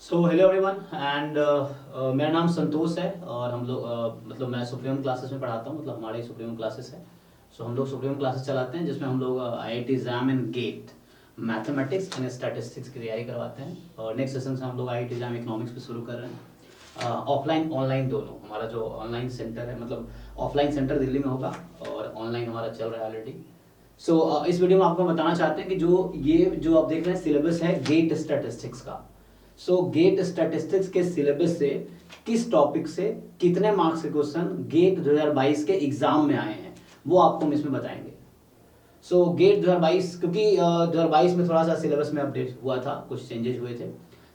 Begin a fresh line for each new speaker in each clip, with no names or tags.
So hello everyone and मेरा नाम संतोष है और हम लोग मतलब मैं सुप्रीम क्लासेस में पढ़ाता हूँ। मतलब हमारे सुप्रीम क्लासेस है। सो हम लोग सुप्रीम क्लासेस चलाते हैं जिसमें हम लोग IIT exam and GATE mathematics and statistics की तैयारी करवाते हैं। और नेक्स्ट सेशन से हम लोग आईआईटी एग्जाम इकोनॉमिक्स पे शुरू कर रहे हैं। ऑफलाइन ऑनलाइन दोनों। हमारा जो ऑनलाइन सेंटर है मतलब ऑफलाइन सेंटर दिल्ली में होगा और ऑनलाइन हमारा चल रहा है ऑलरेडी। सो इस वीडियो में आपको बताना चाहते हैं कि जो आप देख रहे हैं सिलेबस है गेट स्टैटिस्टिक्स का। सो गेट स्टैटिस्टिक्स के सिलेबस से किस टॉपिक से कितने मार्क्स के क्वेश्चन गेट 2022 के एग्जाम में आए हैं वो आपको हम इसमें बताएंगे। सो गेट 2022 क्योंकि 2022 में थोड़ा सा सिलेबस में अपडेट हुआ था, कुछ चेंजेस हुए थे।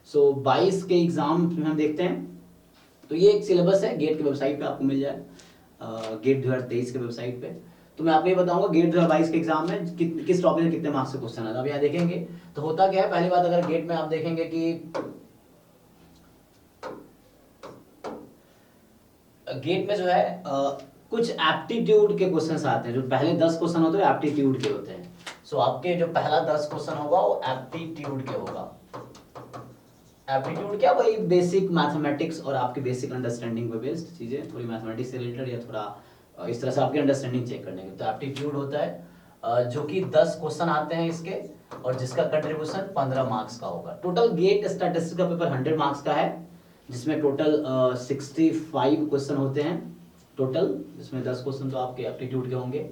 सो 22 के एग्जाम में हम देखते हैं तो ये एक सिलेबस है गेट की वेबसाइट पे आपको मिल जाए, गेट 2023 के वेबसाइट पे। तो मैं आपको ये बताऊंगा गेट 2022 के एग्जाम में किस टॉपिक में कितने मार्क्स से क्वेश्चन आए। अब यहाँ देखेंगे तो होता क्या है, पहली बात अगर गेट में आप देखेंगे कि गेट में जो है कुछ एप्टीट्यूड के क्वेश्चंस आते हैं। जो पहले 10 क्वेश्चन होते हैं एप्टीट्यूड के होते हैं। सो आपके जो पहला 10 क्वेश्चन होगा वो एप्टीट्यूड के होगा। एप्टीट्यूड क्या, वही बेसिक मैथमेटिक्स और आपकी बेसिक अंडरस्टैंडिंग पे बेस्ड चीजें, थोड़ी मैथमेटिक्स से रिलेटेड या थोड़ा इस तरह से आपकी अंडरस्टैंडिंग चेक करने की। तो एप्टीट्यूड होता है जो कि 10 क्वेश्चन आते हैं इसके और जिसका कंट्रीब्यूशन 15 मार्क्स का होगा। टोटल गेट स्टैटिस्टिक्स का पेपर 100 मार्क्स का है जिसमें टोटल 65 क्वेश्चन होते हैं टोटल, जिसमें 10 क्वेश्चन तो आपके एप्टीट्यूड के होंगे।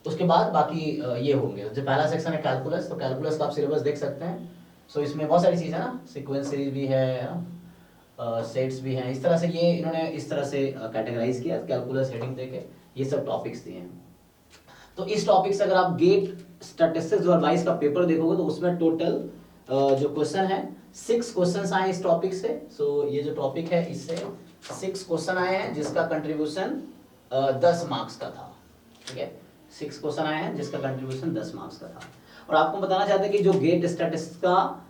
उसके बाद बाकी ये होंगे। जो पहला सेक्शन है कैलकुलस, तो कैलकुलस का आप सिलेबस देख सकते हैं। सो इसमें बहुत सारी चीज़ है ना, सीक्वेंस सीरीज भी है, सेट्स भी हैं। इस तरह से ये इन्होंने इस तरह से कैटेगराइज किया कैलकुलस हेडिंग देके, ये सब टॉपिक्स दिए हैं। तो इस टॉपिक से अगर आप गेट स्टैटिस्टिक्स 2022 का पेपर देखोगे तो उसमें टोटल जो क्वेश्चन है 6 क्वेश्चन आए इस टॉपिक से। सो ये जो टॉपिक है इससे 6 क्वेश्चन आए हैं जिसका कंट्रीब्यूशन 10 मार्क्स का था। ठीक है, 6 क्वेश्चन आए हैं जिसका कंट्रीब्यूशन 10 मार्क्स का था। और आपको बताना चाहते हैं कि जो गेट स्टैटिस्टिक्स का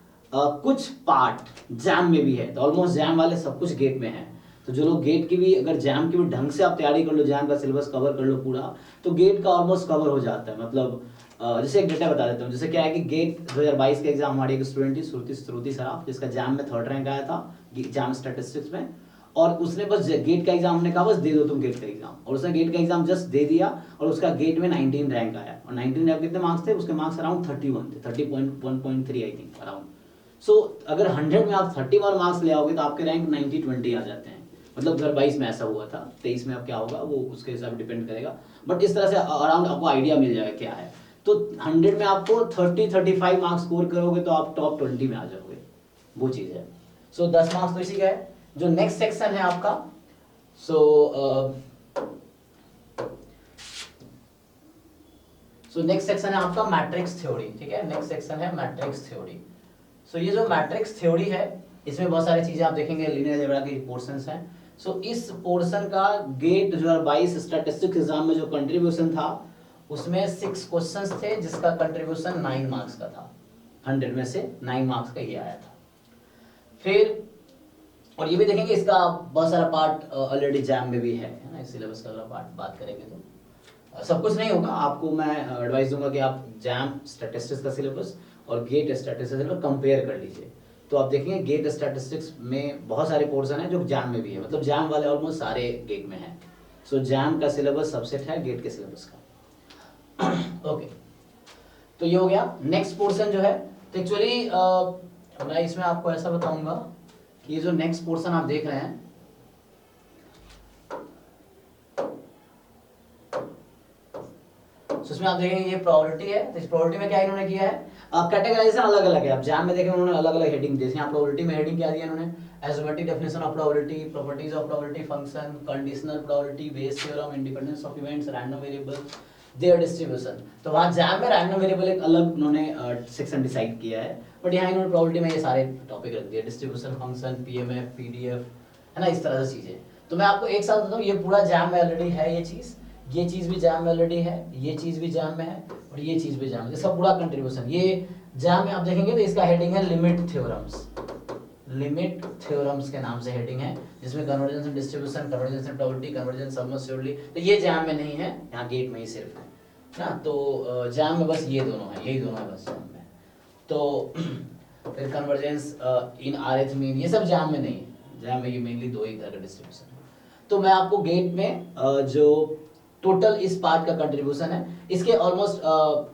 कुछ पार्ट जैम में भी है, तो ऑलमोस्ट जैम वाले सब कुछ गेट में है। तो जो लोग गेट की भी अगर जैम की भी ढंग से आप तैयारी कर लो, जैम का सिलेबस कवर कर लो पूरा, तो गेट का ऑलमोस्ट कवर हो जाता है। मतलब जैसे एक डेटा बता देता हूँ। जैसे क्या है कि गेट 2022 का एग्जाम हमारी एक स्टूडेंट थी श्रुति सराफ, जिसका जैम में 3rd रैंक आया था जैम स्टैटिस्टिक्स में। और उसने बस गेट का एग्जाम, हमने कहा बस दे दो तुम गेट का एग्जाम, और उसने गेट का एग्जाम जस्ट दे दिया और उसका गेट में 19 रैंक आया। और 19 रैंक कितने मार्क्स थे उसके? मार्क्स अराउंड 31 थे, 30.1.3 आई थिंक अराउंड। सो अगर 100 में आप 31 मार्क्स ले आओगे तो आपके रैंक 90-20 आ जाते हैं। मतलब 2022 में ऐसा हुआ था, 23 में अब क्या होगा वो उसके हिसाब डिपेंड करेगा, बट इस तरह से अराउंड आपको आइडिया मिल जाएगा क्या है। तो 100 में आपको 30-35 मार्क्स स्कोर करोगे तो आप टॉप 20 में आ जाओगे, वो चीज़ है। सो 10 मार्क्स तो इसी का है। जो नेक्स्ट सेक्शन है आपका, सो नेक्स्ट सेक्शन है आपका मैट्रिक्स थ्योरी। ठीक है, नेक्स्ट सेक्शन है मैट्रिक्स थ्योरी। सो ये जो मैट्रिक्स थ्योरी है इसमें बहुत सारी चीजें आप देखेंगे, लीनियर अलजेब्रा के पोर्शंस हैं। सो इस पोर्शन का गेट 2022 स्टैटिस्टिक्स एग्जाम में जो कंट्रीब्यूशन था उसमें 6 क्वेश्चंस थे जिसका कंट्रीब्यूशन 9 मार्क्स का था। 100 में से 9 मार्क्स का ये आया था। फिर और ये भी देखेंगे इसका बहुत सारा पार्ट ऑलरेडी जैम में भी है ना। इस सिलेबस का अगर पार्ट बात करेंगे तो सब कुछ नहीं होगा। आपको मैं एडवाइस दूंगा कि आप जैम स्टैटिस्टिक्स का सिलेबस और गेट स्टैटिस्टिक्स का कंपेयर कर लीजिए। तो आप देखेंगे गेट स्टैटिस्टिक्स में बहुत सारे पोर्शन है जो जैम में भी है, मतलब जैम वाले ऑलमोस्ट सारे गेट में है। सो जैम का सिलेबस सबसेट है गेट के सिलेबस का। ओके, तो ये हो गया। नेक्स्ट पोर्शन जो है, तो एक्चुअली मैं इसमें आपको ऐसा बताऊंगा कि ये जो नेक्स्ट पोर्शन आप देख रहे हैं, तो इसमें आप देखेंगे ये प्रोबेबिलिटी है। तो इस प्रोबेबिलिटी में क्या इन्होंने किया है, कैटेगराइजेशन अलग अलग है। आप जैम में देखें उन्होंने अलग अलग हेडिंग दी। यहाँ प्रोबेबिलिटी में हेडिंग क्या दिया इन्होंने, axiomatic definition of probability, properties of probability function, conditional probability, Bayes theorem, independence of events, random variable, their distribution. तो वहाँ जैम में रैंडम वेरिएबल एक अलग उन्होंने सेक्शन डिसाइड किया है, बट यहाँ इन्होंने प्रोबेबिलिटी में ये सारे टॉपिक रख दिए, डिस्ट्रीब्यूशन फंक्शन, पीएमएफ, पीडीएफ, है ना, इस तरह से चीजें। तो मैं आपको एक साथ बताऊँ, ये पूरा जैम में ऑलरेडी है ये चीज भी जैम में ऑलरेडी है, ये चीज भी जैम में है और ये चीज भी जैम में, इसका पूरा कंट्रीब्यूशन ये जैम में आप देखेंगे। तो इसका हेडिंग है लिमिट थ्योरम्स के नाम से हेडिंग है, जिसमें convergence and distribution, convergence and probability, convergence सबमस्यूरली, तो ये जैम में नहीं है, यहाँ गेट में ही सिर्फ है ना। तो जैम में बस ये दोनों है, यही दोनों है बस जैम में। तो फिर कन्वर्जेंस इन आरएच मीन, ये सब जैम में नहीं है, जैम में ये मेनली दो ही तरह का डिस्ट्रीब्यूशन है। तो मैं आपको गेट में जो टोटल इस पार्ट का कंट्रीब्यूशन है, इसके ऑलमोस्ट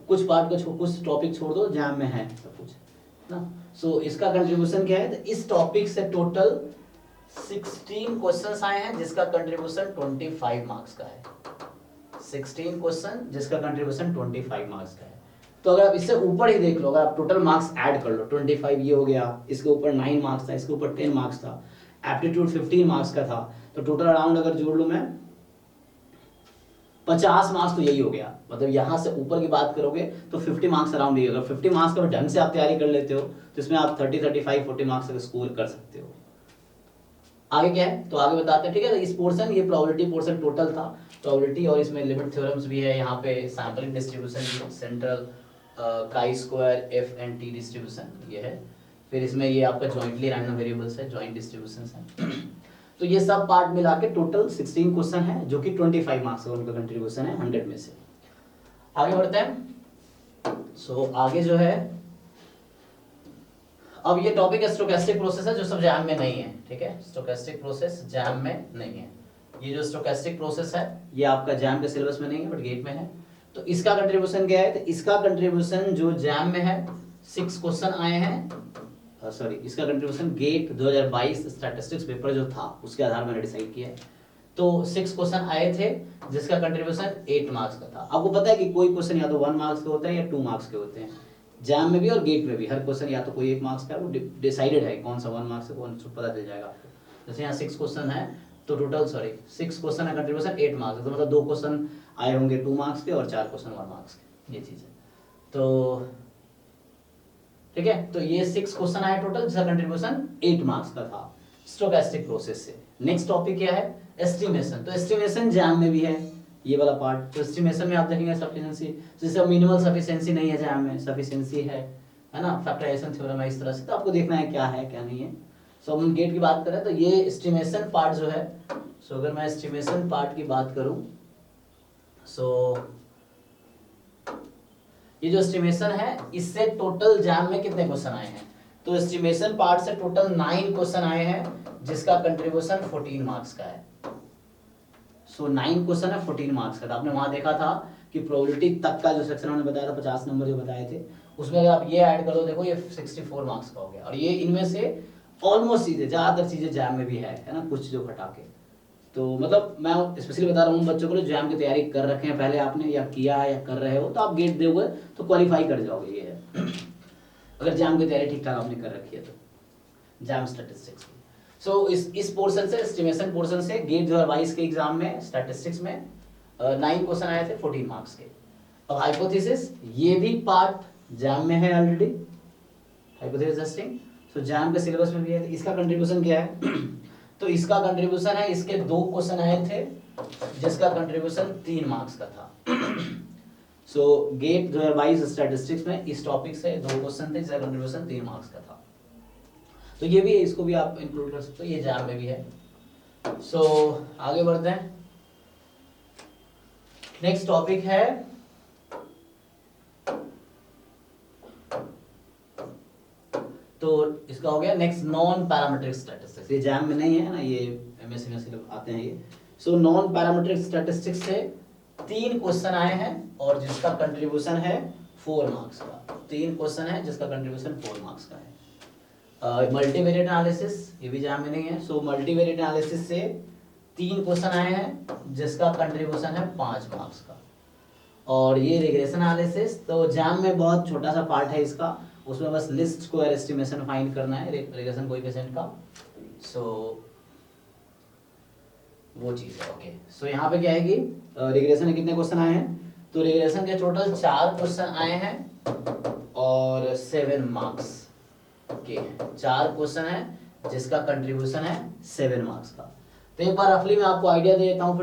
कुछ पार्ट को कुछ टॉपिक छोड़ दो जैम में है सब कुछ ना। सो इसका कंट्रीब्यूशन क्या है, तो इस टॉपिक से टोटल 16 क्वेश्चंस आए हैं जिसका कंट्रीब्यूशन 25 मार्क्स का है। 16 क्वेश्चन जिसका कंट्रीब्यूशन 25 मार्क्स का है। तो अगर आप इससे ऊपर ही देख लो, अगर आप टोटल मार्क्स ऐड कर लो, 25 ये हो गया, इसके ऊपर 9 मार्क्स था, इसके ऊपर 10 मार्क्स था, एप्टीट्यूड 15 मार्क्स का था, तो टोटल अराउंड अगर जोड़ लूं मैं 50 मार्क्स तो यही हो गया। मतलब यहां से ऊपर की बात करोगे तो 50 मार्क्स अराउंड ये होगा। 50 मार्क्स का ढंग से आप तैयारी कर लेते हो तो इसमें आप 30, 35, 40 मार्क्स तक स्कोर कर सकते हो। आगे क्या है तो आगे बताते हैं, ठीक है। तो इस पोर्शन, ये प्रोबेबिलिटी पोर्शन टोटल था, प्रोबेबिलिटी, और इसमें लिमिट थ्योरम्स भी है, यहाँ पे sampling distribution, central chi square, F and T distribution ये है। फिर इसमें ये आपका जॉइंटली रैंडम वेरिएबल्स है, जॉइंट डिस्ट्रीब्यूशंस है। तो ये सब पार्ट मिला के टोटल 16 क्वेश्चन है जो कि 25 मार्क्स का उनका कंट्रीब्यूशन है 100 में से। आगे बढ़ते हैं। सो आगे जो है, अब ये टॉपिक स्टोकेस्टिक प्रोसेस है जो सब जैम में नहीं है, ठीक है। स्टोकेस्टिक प्रोसेस जैम में नहीं है। ये जो स्टोकेस्टिक प्रोसेस है ये आपका जैम के सिलेबस में नहीं है बट गेट में है। तो इसका कंट्रीब्यूशन क्या है, तो इसका कंट्रीब्यूशन जो जैम में है 6 क्वेश्चन आए हैं, सॉरी इसका कंट्रीब्यूशन गेट 2022 स्टैटिस्टिक्स पेपर जो था उसके आधार में मैंने डिसाइड किया है। तो 6 क्वेश्चन आए थे जिसका कंट्रीब्यूशन 8 मार्क्स का था। आपको पता है कि कोई क्वेश्चन या तो 1 मार्क्स के होते हैं या 2 मार्क्स के होते हैं, जैम में भी और गेट में भी हर क्वेश्चन या तो कोई 1 मार्क्स का है, वो डिसाइडेड है कौन सा 1 मार्क्स है, कौन सा पता चल जाएगा आपको। जैसे यहाँ 6 क्वेश्चन है तो टोटल 6 क्वेश्चन है, कंट्रीब्यूशन 8 मार्क्स, तो मतलब 2 क्वेश्चन आए होंगे 2 मार्क्स के और 4 क्वेश्चन 1 मार्क्स के, ये चीज है। तो ठीक है, तो ये 6 क्वेश्चन आए टोटल जिसका कंट्रीब्यूशन 8 मार्क्स का था स्टोकेस्टिक प्रोसेस से। नेक्स्ट टॉपिक क्या है, एस्टिमेशन। तो एस्टिमेशन जैम में भी है ये वाला पार्ट। तो एस्टिमेशन में आप देखेंगे सफिशिएंसी, जैसे मिनिमल सफिशिएंसी नहीं है जैम में, सफिशिएंसी है ना, फैक्टराइजेशन थ्योरम है, इस तरह से। तो आपको देखना है क्या है क्या नहीं है। सो हम गेट की बात करें तो ये एस्टिमेशन पार्ट जो है, सो अगर मैं एस्टिमेशन पार्ट की बात करूं, सो ये जो एस्टिमेशन है इससे टोटल जैम में कितने क्वेश्चन आए हैं, तो एस्टिमेशन पार्ट से टोटल 9 क्वेश्चन आए हैं जिसका कंट्रीब्यूशन 14 मार्क्स का है। सो 9 क्वेश्चन है 14 मार्क्स का। आपने वहां देखा था कि प्रोबेबिलिटी तक का जो सेक्शन उन्होंने बताया था 50 नंबर जो बताए थे, उसमें अगर आप ये ऐड कर दो, देखो ये 64 मार्क्स का हो गया। और ये इनमें से ऑलमोस्ट चीजें, ज्यादातर चीजें जैम में भी है ना, कुछ जो हटा के। तो मतलब मैं स्पेशली बता रहा हूँ बच्चों को जो जैम की तैयारी कर रखे हैं पहले आपने, या किया है या कर रहे हो, तो आप गेट दोगे तो क्वालिफाई कर जाओगे, ये है। अगर जैम की तैयारी ठीक ठाक आपने कर रखी है तो जैम स्टैटिस्टिक्स की। सो इस पोर्शन से, एस्टिमेशन पोर्शन से गेट 2022 के एग्जाम में स्टैटिस्टिक्स में 9 क्वेश्चन आए थे 14 मार्क्स के। अब हाइपोथेसिस, ये भी पार्ट जैम में है ऑलरेडी, हाइपोथेसिस टेस्टिंग। सो जैम के सिलेबस में भी है। इसका कंट्रीब्यूशन क्या है तो इसका कंट्रीब्यूशन है, इसके 2 क्वेश्चन आए थे जिसका कंट्रीब्यूशन 3 मार्क्स का था। सो गेट 2022 स्टैटिस्टिक्स में इस टॉपिक से 2 क्वेश्चन थे जिसका कंट्रीब्यूशन 3 मार्क्स का था। तो ये भी है, इसको भी आप इंक्लूड कर सकते हो, ये जैम में भी है। सो आगे बढ़ते हैं। नेक्स्ट टॉपिक है तो इसका हो गया नेक्स्ट नॉन पैरामीट्रिक स्टैटिस्टिक्स। ये जैम में नहीं है ना, ये एमएससी में सिर्फ आते हैं ये। सो नॉन पैरामीट्रिक स्टैटिस्टिक्स से 3 क्वेश्चन आए हैं और जिसका कंट्रीब्यूशन है 4 मार्क्स का। 3 क्वेश्चन है जिसका कंट्रीब्यूशन 4 मार्क्स का है। मल्टीवेरिएट एनालिसिस, ये भी जैम में नहीं है। सो मल्टीवेरिएट एनालिसिस से 3 क्वेश्चन आए हैं जिसका कंट्रीब्यूशन है 5 मार्क्स का। और ये रिग्रेशन एनालिसिस, तो जैम में बहुत छोटा सा पार्ट है इसका, उसमें बस लिस्ट स्क्वायर एस्टिमेशन फाइंड करना है रिग्रेशन कोएफिशिएंट का। सो वो चीज है, ओके। सो यहाँ पे क्या है कि रिग्रेशन में कितने क्वेश्चन आए हैं, तो रिग्रेशन के टोटल 4 क्वेश्चन आए हैं और 7 मार्क्स के 4 क्वेश्चन है जिसका कंट्रीब्यूशन है 7 मार्क्स का। तो एक बार रफली मैं आपको आइडिया दे देता हूँ।